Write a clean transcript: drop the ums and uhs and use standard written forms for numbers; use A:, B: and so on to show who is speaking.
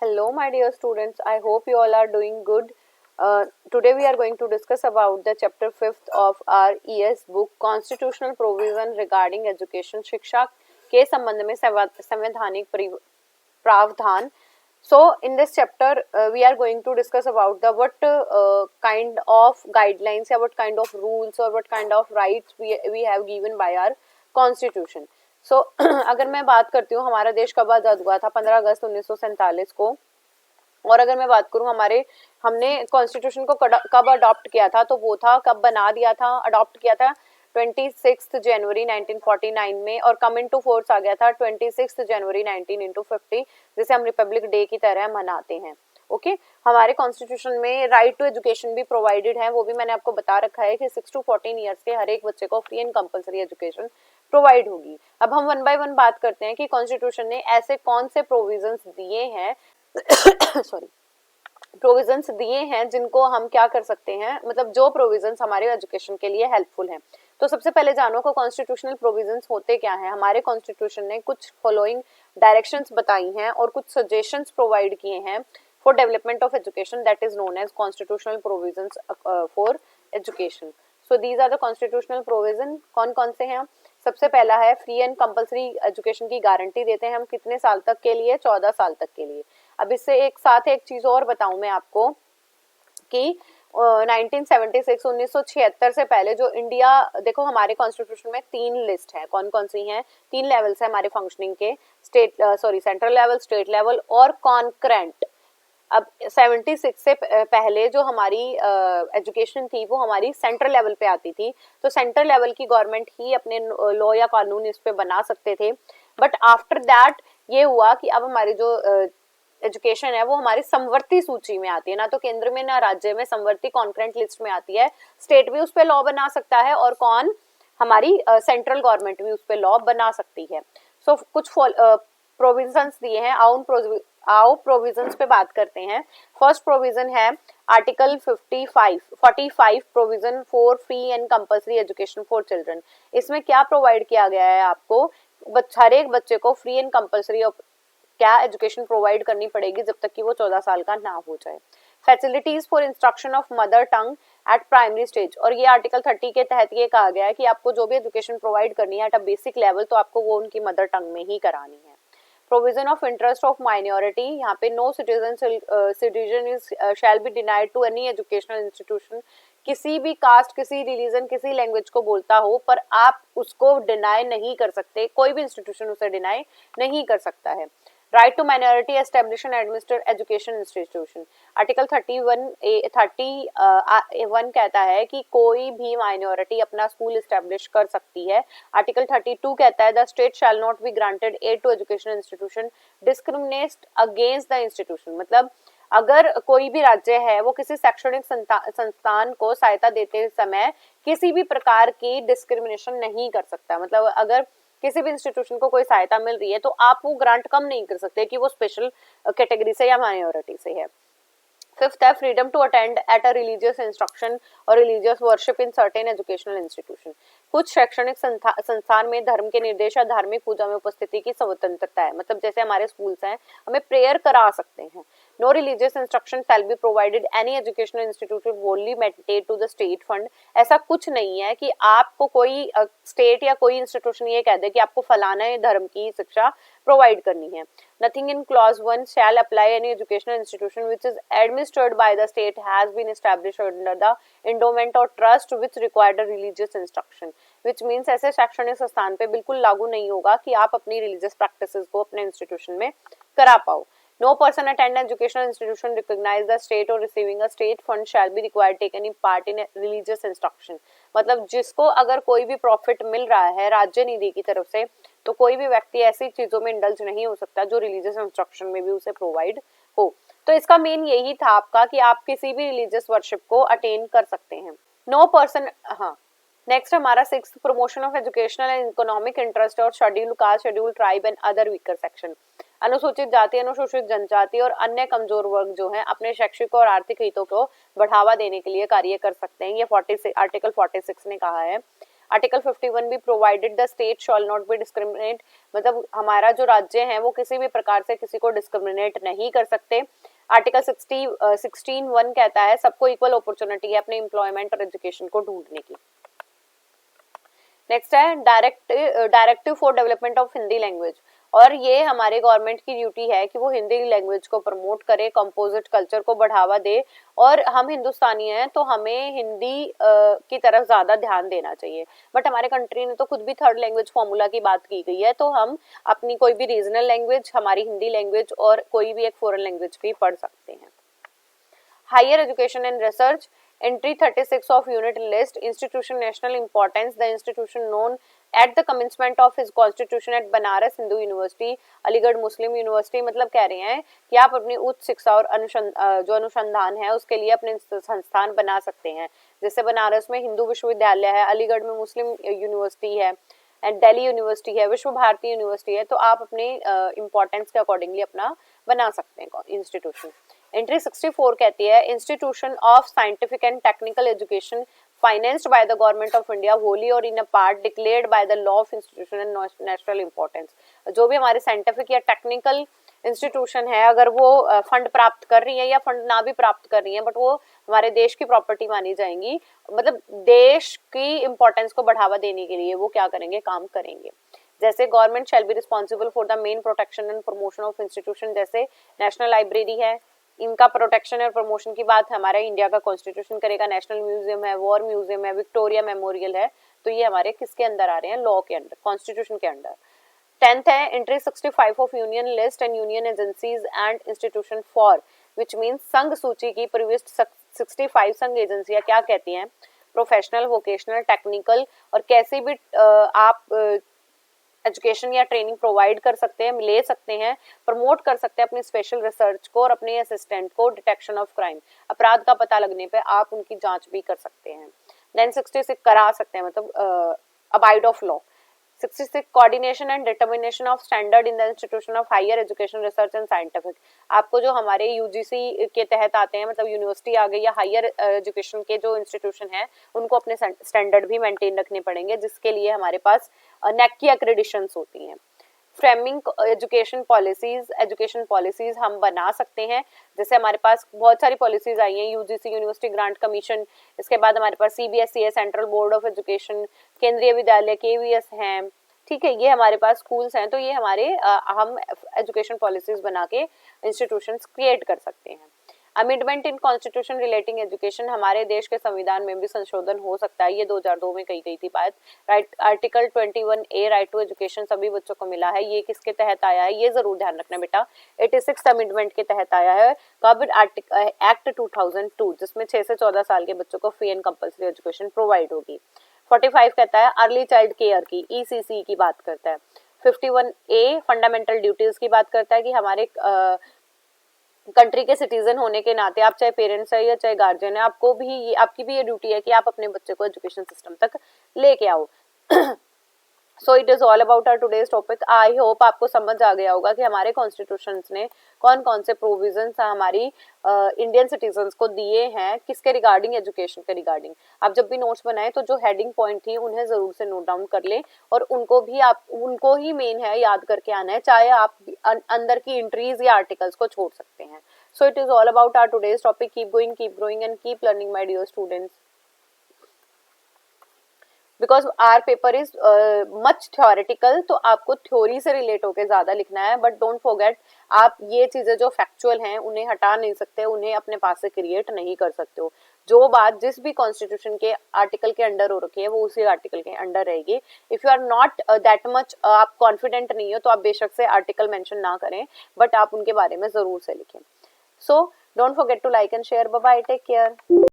A: Hello, my dear students. I hope you all are doing good. Today we are going to discuss about the chapter 5th of our ES book Constitutional Provision Regarding Education शिक्षा के संबंध में संवैधानिक प्रावधान. So in this chapter we are going to discuss about the what kind of guidelines or what kind of rules or what kind of rights we have given by our constitution. सो अगर मैं बात करती हूँ हमारा देश कब आज़ाद हुआ था 15 अगस्त 1947 को. और अगर मैं बात करूँ हमने कॉन्स्टिट्यूशन को कब अडॉप्ट किया था तो वो था कब बना दिया था अडॉप्ट किया था 26 जनवरी 1949 में और कम इनटू फोर्स आ गया था 26 जनवरी 1950 जिसे हम रिपब्लिक डे की तरह मनाते हैं. ओके हमारे कॉन्स्टिट्यूशन में राइट टू एजुकेशन भी प्रोवाइडेड है. वो भी मैंने आपको बता रखा है कि 6 to 14 ईयर्स के हर एक बच्चे को free and compulsory education provide होगी. अब हम वन बाय वन बात करते हैं कि कॉन्स्टिट्यूशन ने ऐसे कौन से प्रोविजंस दिए हैं सॉरी प्रोविजंस दिए हैं जिनको हम क्या कर सकते हैं, मतलब जो प्रोविजंस हमारे एजुकेशन के लिए हेल्पफुल हैं. तो सबसे पहले जानो को कॉन्स्टिट्यूशनल प्रोविजंस होते क्या हैं. हमारे कॉन्स्टिट्यूशन ने कुछ फॉलोइंग डायरेक्शंस बताई हैं और कुछ सजेशंस प्रोवाइड किए हैं for development of education that is known as constitutional provisions for education. So these are the constitutional provision. कौन कौन से हैं. सबसे पहला है फ्री एंड कंपलसरी एजुकेशन की गारंटी देते हैं हम कितने साल तक के लिए, 14 साल तक के लिए. अब इससे एक साथ एक चीज और बताऊं मैं आपको कि 1976 से पहले जो इंडिया, देखो हमारे कॉन्स्टिट्यूशन में 3 लिस्ट है. कौन कौन सी हैं, 3 लेवल्स है हमारे फंक्शनिंग के, सेंट्रल लेवल, स्टेट लेवल और कॉन्करेंट. अब 76 से पहले जो हमारी एजुकेशन थी वो हमारी सेंट्रल लेवल पे आती थी. तो सेंट्रल लेवल की गवर्नमेंट ही अपने लॉ या कानून इस पे बना सकते थे. बट आफ्टर दैट ये हुआ कि अब हमारी जो एजुकेशन है वो हमारी समवर्ती सूची में आती है, ना तो केंद्र में ना राज्य में, समवर्ती कॉन्करेंट लिस्ट में आती है. स्टेट भी उस पर लॉ बना सकता है और हमारी सेंट्रल गवर्नमेंट भी उस पर लॉ बना सकती है. सो कुछ प्रोविजंस दिए हैं. आओ प्रोविजंस पे बात करते हैं. फर्स्ट प्रोविजन है article 45 provision for free and compulsory education for children. इसमें क्या प्रोवाइड किया गया है आपको, हर एक बच्चे को फ्री एंड कंपलसरी क्या एजुकेशन प्रोवाइड करनी पड़ेगी जब तक कि वो 14 साल का ना हो जाए. Facilities for instruction of mother tongue eight primary stage, और ये आर्टिकल 30 के तहत ये कहा गया है कि आपको जो भी एजुकेशन प्रोवाइड करनी है एट अ बेसिक लेवल तो आपको वो उनकी मदर टंग में ही करानी है. Provision of interest of minority, यहाँ पे no citizen is shall be denied to any educational institution. किसी भी कास्ट, किसी रिलीजन, किसी लैंग्वेज को बोलता हो पर आप उसको डिनाई नहीं कर सकते, कोई भी इंस्टीट्यूशन उसे डिनाई नहीं कर सकता है. Right to minority establish and administer education institution. Article 31 कहता है कि कोई भी माइनॉरिटी अपना स्कूल एस्टेब्लिश कर सकती है. आर्टिकल 32 कहता है the state shall not be granted aid to education institution discriminate against the institution. मतलब अगर कोई भी राज्य है वो किसी शैक्षणिक संस्थान को सहायता देते समय किसी भी प्रकार की डिस्क्रिमिनेशन नहीं कर सकता. मतलब अगर किसी भी इंस्टीट्यूशन को कोई सहायता मिल रही है तो आप वो ग्रांट कम नहीं कर सकते कि वो स्पेशल कैटेगरी से या माइनॉरिटी से है. फिफ्थ है freedom to attend at a religious instruction और religious worship in certain educational institution. कुछ शैक्षणिक संस्थान में धर्म के निर्देश या धार्मिक पूजा में उपस्थिति की स्वतंत्रता है. मतलब जैसे हमारे स्कूल्स हैं हमें प्रेयर करा सकते हैं. No religious instruction shall be provided any educational institution wholly meditate to the state fund. ऐसा कुछ नहीं है कि आपको कोई स्टेट या कोई इंस्टीट्यूशन ये कह दे कि आपको फलाना धर्म की शिक्षा प्रोवाइड करनी है. Nothing in clause 1 shall apply any educational institution which is administered by the state has been established under the endowment or trust which required a religious instruction. Which means ऐसे शैक्षणिक संस्थान पे बिल्कुल लागू नहीं होगा कि आप अपनी religious practices को अपने institution में करा पाओ. No person attend an educational institution recognized the state or receiving a state fund shall be required to take any part in religious instruction. मतलब जिसको अगर कोई भी प्रॉफिट मिल रहा है राज्य निधि की तरफ से तो कोई भी व्यक्ति ऐसी चीजों में इंडल्ज नहीं हो सकता जो रिलीजियस इंस्ट्रक्शन में भी उसे प्रोवाइड हो. तो इसका मेन यही था आपका कि आप किसी भी रिलीजियस वर्शिप को अटेन कर सकते हैं. No person. हाँ, नेक्स्ट हमारा 6th promotion of educational and economic interest और schedule caste, schedule tribe and other weaker section. अनुसूचित जाति, अनुसूचित जनजाति और अन्य कमजोर वर्ग जो हैं अपने शैक्षिक और आर्थिक हितों को बढ़ावा देने के लिए कार्य कर सकते हैं. ये आर्टिकल 46 ने कहा है. आर्टिकल 51 भी provided the state shawl not be discriminate, मतलब हमारा जो राज्य है वो किसी भी प्रकार से किसी को डिस्क्रिमिनेट नहीं कर सकते। आर्टिकल 16(1) कहता है सबको इक्वल अपॉर्चुनिटी है अपने एम्प्लॉयमेंट और एजुकेशन को ढूंढने की। नेक्स्ट है directive for development of Hindi language, और ये हमारे गवर्नमेंट की ड्यूटी है कि वो हिंदी लैंग्वेज को प्रमोट करे, कंपोजिट कल्चर को बढ़ावा दे, और हम हिंदुस्तानी हैं तो हमें हिंदी की तरफ ज़्यादा ध्यान देना चाहिए। बट हमारे कंट्री ने तो खुद भी थर्ड लैंग्वेज फॉर्मूला की बात की गई है, तो हम अपनी कोई भी रीजनल लैंग्वेज, हमारी हिंदी लैंग्वेज और कोई भी एक फॉरेन लैंग्वेज भी पढ़ सकते हैं। Higher education and research, entry 36 of unit list, institution national importance, the institution known at the commencement of his constitution at Banaras Hindu university, Aligarh Muslim university, मतलब कह रहे हैं कि आप अपनी उच्च शिक्षा और जो अनुसंधान है उसके लिए अपने संस्थान बना सकते हैं। जैसे बनारस में हिंदू विश्वविद्यालय है, अलीगढ़ में मुस्लिम यूनिवर्सिटी है, एंड दिल्ली यूनिवर्सिटी है, विश्व भारती यूनिवर्सिटी है, तो आप अपने इम्पोर्टेंस के अकॉर्डिंगली अपना बना सकते हैं इंस्टीट्यूशन। एंट्री 64 कहती है institution of scientific and technical education financed by the government of India wholly और in a part declared by the law of institution and national importance. जो भी हमारे साइंटिफिक या टेक्निकल इंस्टीट्यूशन है, अगर वो फंड प्राप्त कर रही है या फंड ना भी प्राप्त कर रही है, बट वो हमारे देश की प्रॉपर्टी मानी जाएंगी, मतलब देश की इंपॉर्टेंस को बढ़ावा देने के लिए वो क्या करेंगे, काम करेंगे। जैसे government shall be responsible for the main protection and promotion of institution, जैसे नेशनल लाइब्रेरी है, इनका प्रोटेक्शन और प्रमोशन की बात हमारा इंडिया का कॉन्स्टिट्यूशन करेगा। नेशनल म्यूजियम है, वॉर म्यूजियम है, विक्टोरिया मेमोरियल है, तो ये हमारे किसके अंदर आ रहे हैं, लॉ के अंदर, कॉन्स्टिट्यूशन के अंदर। 10th है entry 65 of union list and union agencies and institution for which means संघ सूची की प्रविष्ट 65 संघ एजेंसियां क्या कहती हैं, प्रोफेशनल, वोकेशनल, टेक्निकल और कैसे भी आप एजुकेशन या ट्रेनिंग प्रोवाइड कर सकते हैं, ले सकते हैं, प्रमोट कर सकते हैं अपनी स्पेशल रिसर्च को और अपने असिस्टेंट को डिटेक्शन ऑफ क्राइम, अपराध का पता लगने पे आप उनकी जांच भी कर सकते हैं। देन 66 करा सकते हैं, मतलब abide of law. 66 coordination and determination of standard in the institution of higher education research and scientific. आपको जो हमारे यूजीसी के तहत आते हैं, मतलब यूनिवर्सिटी आ गई या हायर एजुकेशन के जो इंस्टीट्यूशन है, उनको अपने स्टैंडर्ड भी मेंटेन रखने पड़ेंगे, जिसके लिए हमारे पास नेक की एक्रेडिशंस होती हैं। फ्रेमिंग एजुकेशन पॉलिसीज हम बना सकते हैं, जैसे हमारे पास बहुत सारी पॉलिसीज आई हैं, यूजीसी यूनिवर्सिटी ग्रांट कमीशन, इसके बाद हमारे पास सीबीएसई है, सेंट्रल बोर्ड ऑफ एजुकेशन, केंद्रीय विद्यालय केवीएस हैं, ठीक है, ये हमारे पास स्कूल्स हैं, तो ये हमारे हम एजुकेशन पॉलिसीज बना के इंस्टीट्यूशंस क्रिएट कर सकते हैं। Amendment in constitution relating education, हमारे देश के संविधान में भी संशोधन हो सकता है, ये 2002 में कही गई थी बात। Right, article 21A right to education सभी बच्चों को मिला है, ये किसके तहत आया है, ये जरूर ध्यान रखना बेटा, 86 अमेंडमेंट के तहत आया है। कब, एक्ट 2002, जिसमें 6 से 14 साल के बच्चों को free and compulsory education provide होगी। 45 कहता है अर्ली चाइल्ड केयर की, ECC की बात करता है। 51A फंडामेंटल ड्यूटीज की बात करता है कि हमारे कंट्री के सिटीजन होने के नाते, आप चाहे पेरेंट्स है या चाहे गार्जियन है, आपको भी ये, आपकी भी ये ड्यूटी है कि आप अपने बच्चे को एजुकेशन सिस्टम तक लेके आओ। So it is all about our today's topic. I hope आपको समझ आ गया होगा कि हमारे कॉन्स्टिट्यूशन ने कौन कौन से प्रोविजंस हमारी इंडियन सिटीजन्स को दिए हैं, किसके रिगार्डिंग, एजुकेशन के रिगार्डिंग। आप जब भी नोट्स बनाए तो जो हेडिंग पॉइंट थी उन्हें जरूर से नोट डाउन कर ले, और उनको ही मेन है याद करके आना है, चाहे आप अंदर की एंट्रीज या आर्टिकल्स को छोड़ सकते हैं। So it is all about our today's topic. Keep going, keep growing and keep learning my dear students, because our paper is much theoretical, तो आपको थ्योरी से रिलेट होकर ज्यादा लिखना है, बट डोंट फॉरगेट, आप ये चीजें जो फैक्चुअल हैं उन्हें हटा नहीं सकते, उन्हें अपने पास से क्रिएट नहीं कर सकते हो। जो बात जिस भी कॉन्स्टिट्यूशन के आर्टिकल के अंडर हो रखी है वो उसी आर्टिकल के अंडर रहेगी। If you are not that much, आप कॉन्फिडेंट नहीं हो, तो आप बेशक से आर्टिकल मेंशन ना करें, बट आप उनके बारे में जरूर से लिखें। So don't forget to like and share. Bye bye, take care.